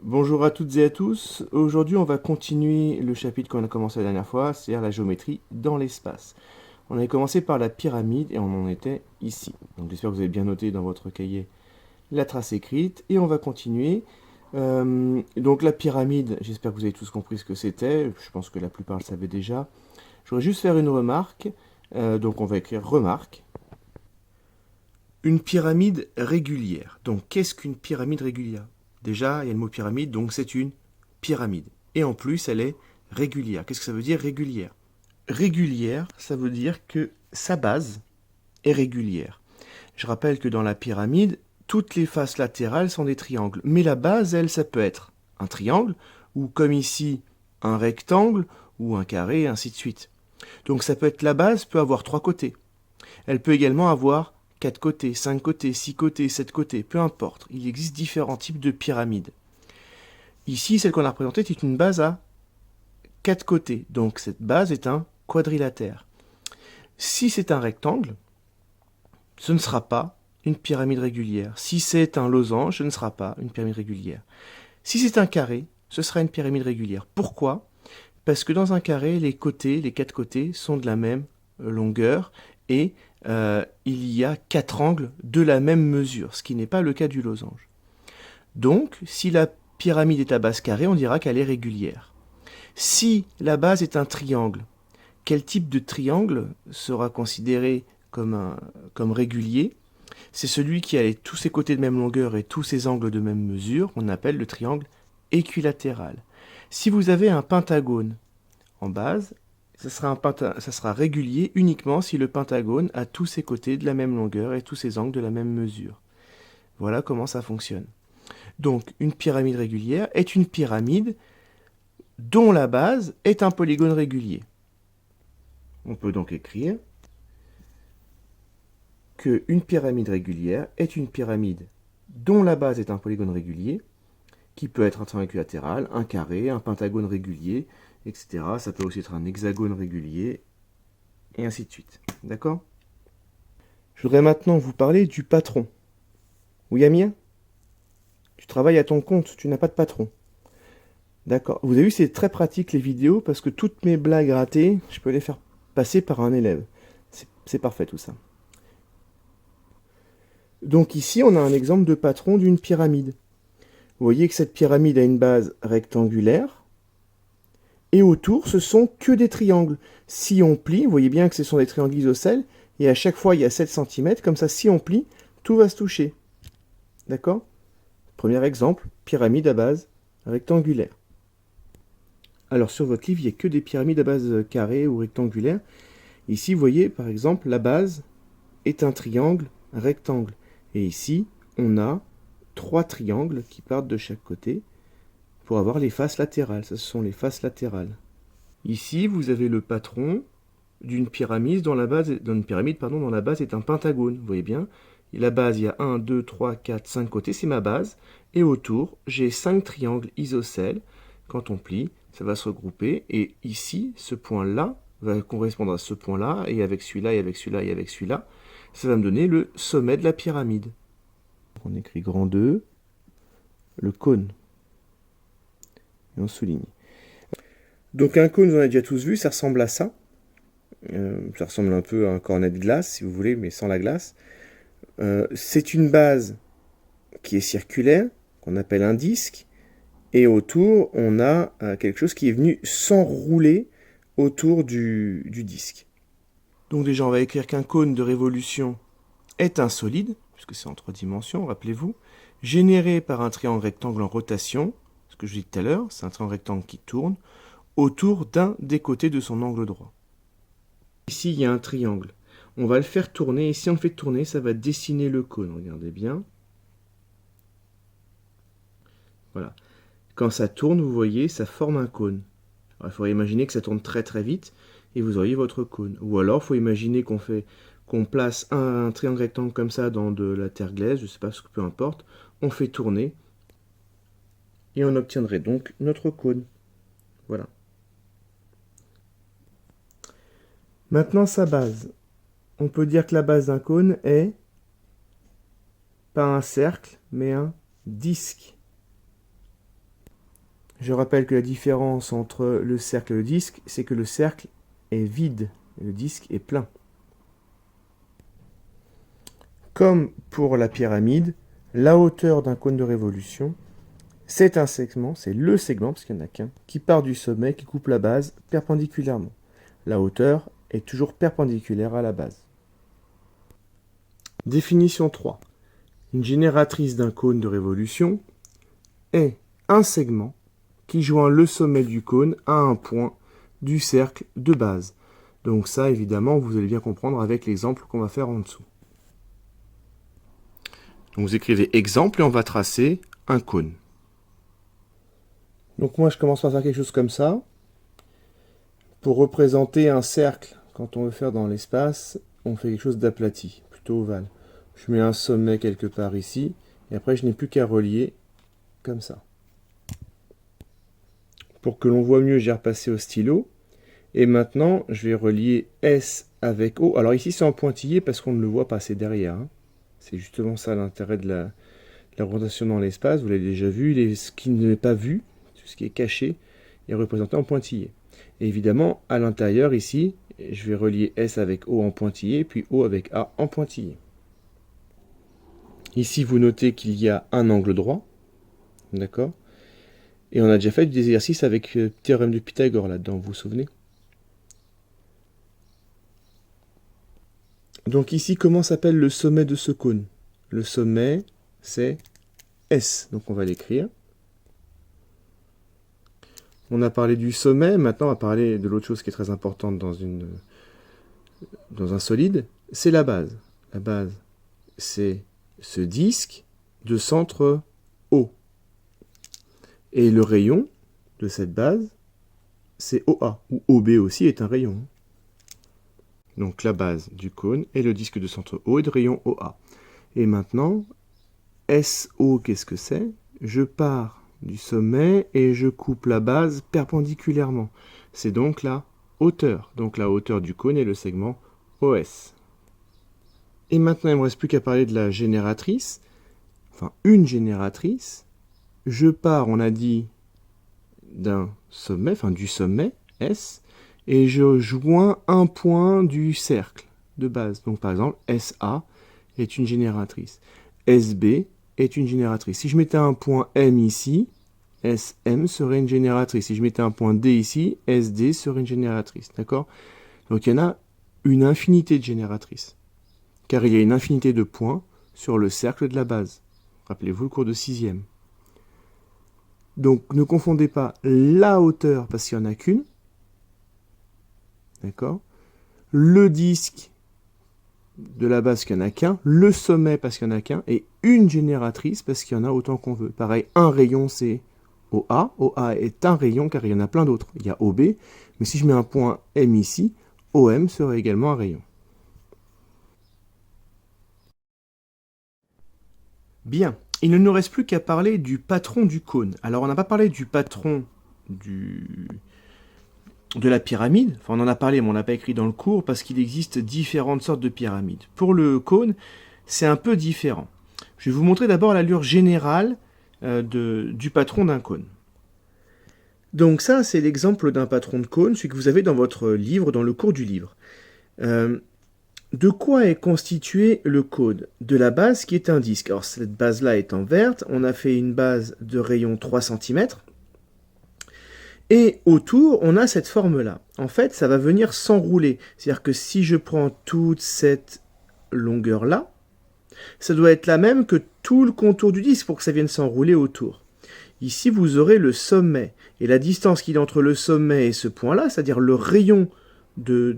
Bonjour à toutes et à tous. Aujourd'hui, on va continuer le chapitre qu'on a commencé la dernière fois, c'est-à-dire la géométrie dans l'espace. On avait commencé par la pyramide et on en était ici. Donc j'espère que vous avez bien noté dans votre cahier la trace écrite et on va continuer. Donc la pyramide, j'espère que vous avez tous compris ce que c'était. Je pense que la plupart le savaient déjà. Je voudrais juste faire une remarque. Donc on va écrire remarque. Une pyramide régulière. Donc qu'est-ce qu'une pyramide régulière? Déjà, il y a le mot pyramide, donc c'est une pyramide. Et en plus, elle est régulière. Qu'est-ce que ça veut dire régulière? Régulière, ça veut dire que sa base est régulière. Je rappelle que dans la pyramide, toutes les faces latérales sont des triangles. Mais la base, elle, ça peut être un triangle, ou comme ici, un rectangle, ou un carré, et ainsi de suite. Donc ça peut être la base, peut avoir 3 côtés. Elle peut également avoir 4 côtés, 5 côtés, 6 côtés, 7 côtés, peu importe. Il existe différents types de pyramides. Ici, celle qu'on a représentée est une base à 4 côtés. Donc cette base est un quadrilatère. Si c'est un rectangle, ce ne sera pas une pyramide régulière. Si c'est un losange, ce ne sera pas une pyramide régulière. Si c'est un carré, ce sera une pyramide régulière. Pourquoi? Parce que dans un carré, les côtés, les 4 côtés, sont de la même longueur et il y a 4 angles de la même mesure, ce qui n'est pas le cas du losange. Donc, si la pyramide est à base carrée, on dira qu'elle est régulière. Si la base est un triangle, quel type de triangle sera considéré comme régulier? C'est celui qui a tous ses côtés de même longueur et tous ses angles de même mesure, on appelle le triangle équilatéral. Si vous avez un pentagone en base, ça sera régulier uniquement si le pentagone a tous ses côtés de la même longueur et tous ses angles de la même mesure. Voilà comment ça fonctionne. Donc, une pyramide régulière est une pyramide dont la base est un polygone régulier. On peut donc écrire qu'une pyramide régulière est une pyramide dont la base est un polygone régulier, qui peut être un triangle équilatéral, un carré, un pentagone régulier, etc. Ça peut aussi être un hexagone régulier, et ainsi de suite. D'accord? Je voudrais maintenant vous parler du patron. Oui, Amir? Tu travailles à ton compte, tu n'as pas de patron. D'accord. Vous avez vu, c'est très pratique les vidéos parce que toutes mes blagues ratées, je peux les faire passer par un élève. C'est parfait tout ça. Donc ici, on a un exemple de patron d'une pyramide. Vous voyez que cette pyramide a une base rectangulaire. Et autour, ce sont que des triangles. Si on plie, vous voyez bien que ce sont des triangles isocèles. Et à chaque fois, il y a 7 cm. Comme ça, si on plie, tout va se toucher. D'accord? Premier exemple, pyramide à base rectangulaire. Alors sur votre livre, il n'y a que des pyramides à base carrée ou rectangulaire. Ici, vous voyez, par exemple, la base est un triangle rectangle. Et ici, on a 3 triangles qui partent de chaque côté pour avoir les faces latérales. Ce sont les faces latérales. Ici, vous avez le patron d'une pyramide dont la base est un pentagone. Vous voyez bien, la base, il y a 1, 2, 3, 4, 5 côtés, c'est ma base. Et autour, j'ai 5 triangles isocèles. Quand on plie, ça va se regrouper. Et ici, ce point-là va correspondre à ce point-là, et avec celui-là, et avec celui-là, et avec celui-là. Ça va me donner le sommet de la pyramide. On écrit grand 2, le cône. Et on souligne. Donc un cône, vous en avez déjà tous vu, ça ressemble à ça. Ça ressemble un peu à un cornet de glace, si vous voulez, mais sans la glace. C'est une base qui est circulaire, qu'on appelle un disque, et autour, on a quelque chose qui est venu s'enrouler autour du disque. Donc déjà, on va écrire qu'un cône de révolution est un solide, puisque c'est en 3 dimensions, rappelez-vous, généré par un triangle rectangle en rotation, ce que je dis tout à l'heure, c'est un triangle rectangle qui tourne, autour d'un des côtés de son angle droit. Ici, il y a un triangle. On va le faire tourner, et si on le fait tourner, ça va dessiner le cône. Regardez bien. Voilà. Quand ça tourne, vous voyez, ça forme un cône. Alors, il faudrait imaginer que ça tourne très très vite, et vous auriez votre cône. Ou alors, il faut imaginer qu'on place un triangle rectangle comme ça dans de la terre glaise, je ne sais pas, peu importe. On fait tourner, et on obtiendrait donc notre cône. Voilà. Maintenant, sa base. On peut dire que la base d'un cône est pas un cercle, mais un disque. Je rappelle que la différence entre le cercle et le disque, c'est que le cercle est vide et le disque est plein. Comme pour la pyramide, la hauteur d'un cône de révolution, c'est un segment, c'est le segment, parce qu'il n'y en a qu'un, qui part du sommet, qui coupe la base perpendiculairement. La hauteur est toujours perpendiculaire à la base. Définition 3. Une génératrice d'un cône de révolution est un segment qui joint le sommet du cône à un point du cercle de base. Donc ça, évidemment, vous allez bien comprendre avec l'exemple qu'on va faire en dessous. Donc vous écrivez exemple et on va tracer un cône. Donc moi, je commence par faire quelque chose comme ça. Pour représenter un cercle, quand on veut faire dans l'espace, on fait quelque chose d'aplati, plutôt ovale. Je mets un sommet quelque part ici, et après je n'ai plus qu'à relier comme ça. Pour que l'on voit mieux, j'ai repassé au stylo. Et maintenant, je vais relier S avec O. Alors ici, c'est en pointillé parce qu'on ne le voit pas, c'est derrière. Hein. C'est justement ça l'intérêt de la représentation dans l'espace. Vous l'avez déjà vu, ce qui n'est pas vu, tout ce qui est caché, est représenté en pointillé. Et évidemment, à l'intérieur, ici, je vais relier S avec O en pointillé, puis O avec A en pointillé. Ici, vous notez qu'il y a un angle droit. D'accord ? Et on a déjà fait des exercices avec le théorème de Pythagore là-dedans, vous vous souvenez ? Donc ici, comment s'appelle le sommet de ce cône? Le sommet, c'est S. Donc on va l'écrire. On a parlé du sommet, maintenant on va parler de l'autre chose qui est très importante dans un solide, c'est la base. La base, c'est ce disque de centre O. Et le rayon de cette base, c'est OA, ou OB aussi est un rayon. Donc la base du cône et le disque de centre O et de rayon OA. Et maintenant, SO, qu'est-ce que c'est? Je pars du sommet et je coupe la base perpendiculairement. C'est donc la hauteur. Donc la hauteur du cône est le segment OS. Et maintenant, il ne me reste plus qu'à parler de la génératrice. Enfin, une génératrice. Je pars, on a dit, d'un sommet, enfin du sommet, S, et je joins un point du cercle de base. Donc par exemple, SA est une génératrice. SB est une génératrice. Si je mettais un point M ici, SM serait une génératrice. Si je mettais un point D ici, SD serait une génératrice. D'accord? Donc il y en a une infinité de génératrices. Car il y a une infinité de points sur le cercle de la base. Rappelez-vous le cours de 6e. Donc ne confondez pas la hauteur parce qu'il n'y en a qu'une. D'accord? Le disque de la base qu'il n'y en a qu'un, le sommet parce qu'il n'y en a qu'un, et une génératrice parce qu'il y en a autant qu'on veut. Pareil, un rayon c'est OA. OA est un rayon car il y en a plein d'autres. Il y a OB, mais si je mets un point M ici, OM serait également un rayon. Bien, il ne nous reste plus qu'à parler du patron du cône. Alors on n'a pas parlé du patron de la pyramide, enfin on en a parlé mais on n'a pas écrit dans le cours parce qu'il existe différentes sortes de pyramides. Pour le cône, c'est un peu différent. Je vais vous montrer d'abord l'allure générale du patron d'un cône. Donc ça, c'est l'exemple d'un patron de cône, celui que vous avez dans votre livre, dans le cours du livre. De quoi est constitué le cône? De la base qui est un disque. Alors cette base-là étant verte, on a fait une base de rayon 3 cm. Et autour, on a cette forme-là. En fait, ça va venir s'enrouler. C'est-à-dire que si je prends toute cette longueur-là, ça doit être la même que tout le contour du disque pour que ça vienne s'enrouler autour. Ici, vous aurez le sommet. Et la distance qu'il y a entre le sommet et ce point-là, c'est-à-dire le rayon de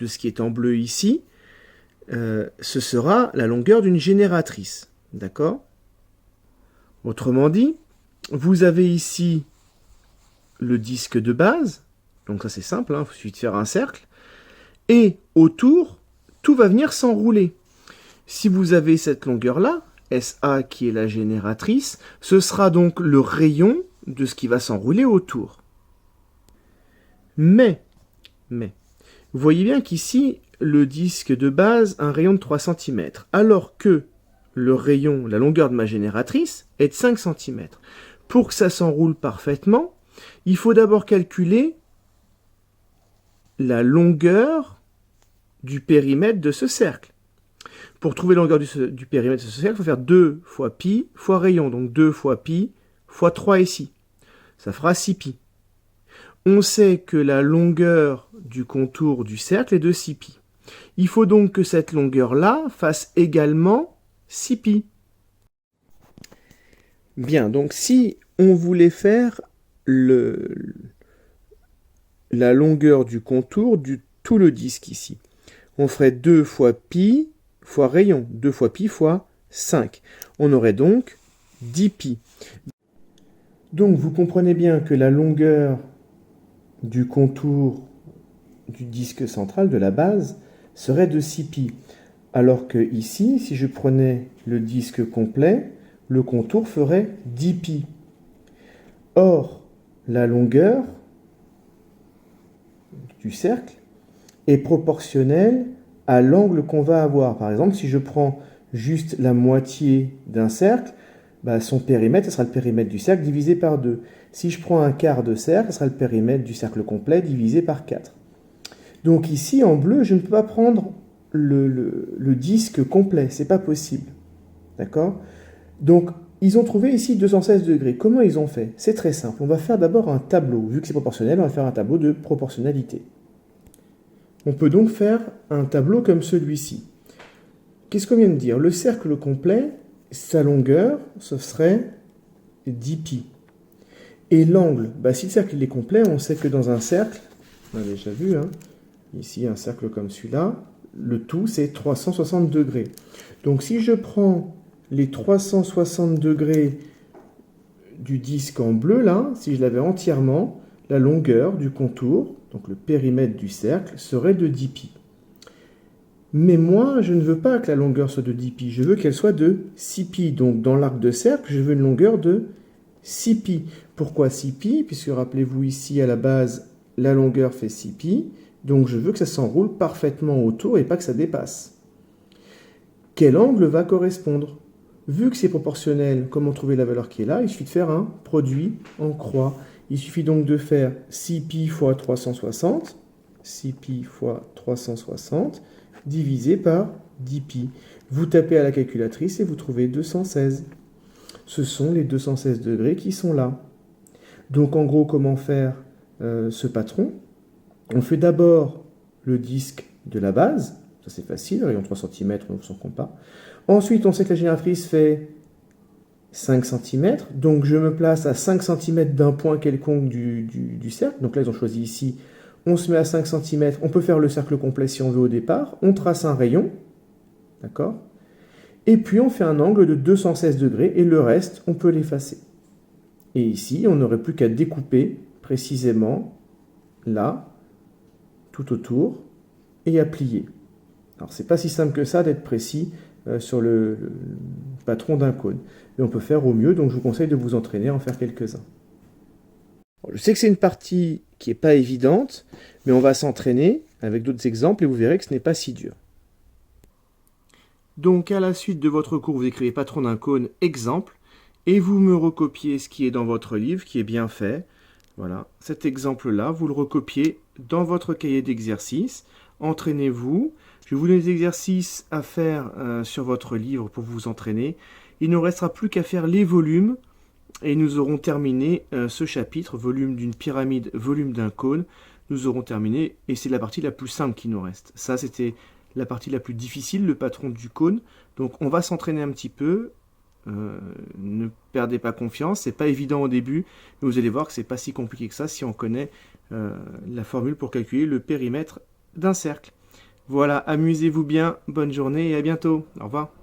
ce qui est en bleu ici, ce sera la longueur d'une génératrice. D'accord? Autrement dit, vous avez ici le disque de base, donc ça c'est simple, il suffit de faire un cercle, et autour, tout va venir s'enrouler. Si vous avez cette longueur-là, SA qui est la génératrice, ce sera donc le rayon de ce qui va s'enrouler autour. Mais, vous voyez bien qu'ici, le disque de base a un rayon de 3 cm, alors que le rayon, la longueur de ma génératrice, est de 5 cm. Pour que ça s'enroule parfaitement, il faut d'abord calculer la longueur du périmètre de ce cercle. Pour trouver la longueur du périmètre de ce cercle, il faut faire 2 fois pi fois rayon. Donc 2 fois pi fois 3 ici. Ça fera 6 pi. On sait que la longueur du contour du cercle est de 6 pi. Il faut donc que cette longueur-là fasse également 6 pi. Bien, donc si on voulait faire la longueur du contour du tout le disque ici, on ferait 2 fois pi fois rayon, 2 fois pi fois 5. On aurait donc 10 pi. Donc vous comprenez bien que la longueur du contour du disque central, de la base, serait de 6 pi. Alors que ici, si je prenais le disque complet, le contour ferait 10 pi. Or, la longueur du cercle est proportionnelle à l'angle qu'on va avoir. Par exemple, si je prends juste la moitié d'un cercle, son périmètre, ce sera le périmètre du cercle divisé par 2. Si je prends un quart de cercle, ce sera le périmètre du cercle complet divisé par 4. Donc ici, en bleu, je ne peux pas prendre le disque complet, c'est pas possible. D'accord? Donc, ils ont trouvé ici 216 degrés. Comment ils ont fait? C'est très simple. On va faire d'abord un tableau. Vu que c'est proportionnel, on va faire un tableau de proportionnalité. On peut donc faire un tableau comme celui-ci. Qu'est-ce qu'on vient de dire? Le cercle complet, sa longueur, ce serait 10 pi. Et l'angle, si le cercle est complet, on sait que dans un cercle, on a déjà vu, ici un cercle comme celui-là, le tout c'est 360 degrés. Donc si je prends les 360 degrés du disque en bleu, là, si je l'avais entièrement, la longueur du contour, donc le périmètre du cercle, serait de 10 pi. Mais moi, je ne veux pas que la longueur soit de 10 pi, je veux qu'elle soit de 6 pi. Donc dans l'arc de cercle, je veux une longueur de 6 pi. Pourquoi 6 pi? Puisque rappelez-vous ici à la base, la longueur fait 6 pi. Donc je veux que ça s'enroule parfaitement autour et pas que ça dépasse. Quel angle va correspondre? Vu que c'est proportionnel, comment trouver la valeur qui est là? Il suffit de faire un produit en croix. Il suffit donc de faire 6 pi fois 360, 6 pi fois 360, divisé par 10 pi. Vous tapez à la calculatrice et vous trouvez 216. Ce sont les 216 degrés qui sont là. Donc en gros, comment faire ce patron? On fait d'abord le disque de la base, ça c'est facile, rayon 3 cm, on ne s'en compte pas. Ensuite, on sait que la génératrice fait 5 cm, donc je me place à 5 cm d'un point quelconque du cercle. Donc là, ils ont choisi ici, on se met à 5 cm, on peut faire le cercle complet si on veut au départ, on trace un rayon, d'accord? Et puis on fait un angle de 216 degrés, et le reste, on peut l'effacer. Et ici, on n'aurait plus qu'à découper précisément là, tout autour, et à plier. Alors, c'est pas si simple que ça d'être précis sur le patron d'un cône. Mais on peut faire au mieux, donc je vous conseille de vous entraîner à en faire quelques-uns. Je sais que c'est une partie qui n'est pas évidente, mais on va s'entraîner avec d'autres exemples et vous verrez que ce n'est pas si dur. Donc, à la suite de votre cours, vous écrivez patron d'un cône, exemple, et vous me recopiez ce qui est dans votre livre, qui est bien fait. Voilà, cet exemple-là, vous le recopiez dans votre cahier d'exercice. Entraînez-vous. Je vais vous donner des exercices à faire sur votre livre pour vous entraîner. Il ne restera plus qu'à faire les volumes et nous aurons terminé ce chapitre, volume d'une pyramide, volume d'un cône. Nous aurons terminé et c'est la partie la plus simple qui nous reste. Ça, c'était la partie la plus difficile, le patron du cône. Donc, on va s'entraîner un petit peu. Ne perdez pas confiance, c'est pas évident au début, mais vous allez voir que c'est pas si compliqué que ça si on connaît la formule pour calculer le périmètre d'un cercle. Voilà, amusez-vous bien, bonne journée et à bientôt. Au revoir.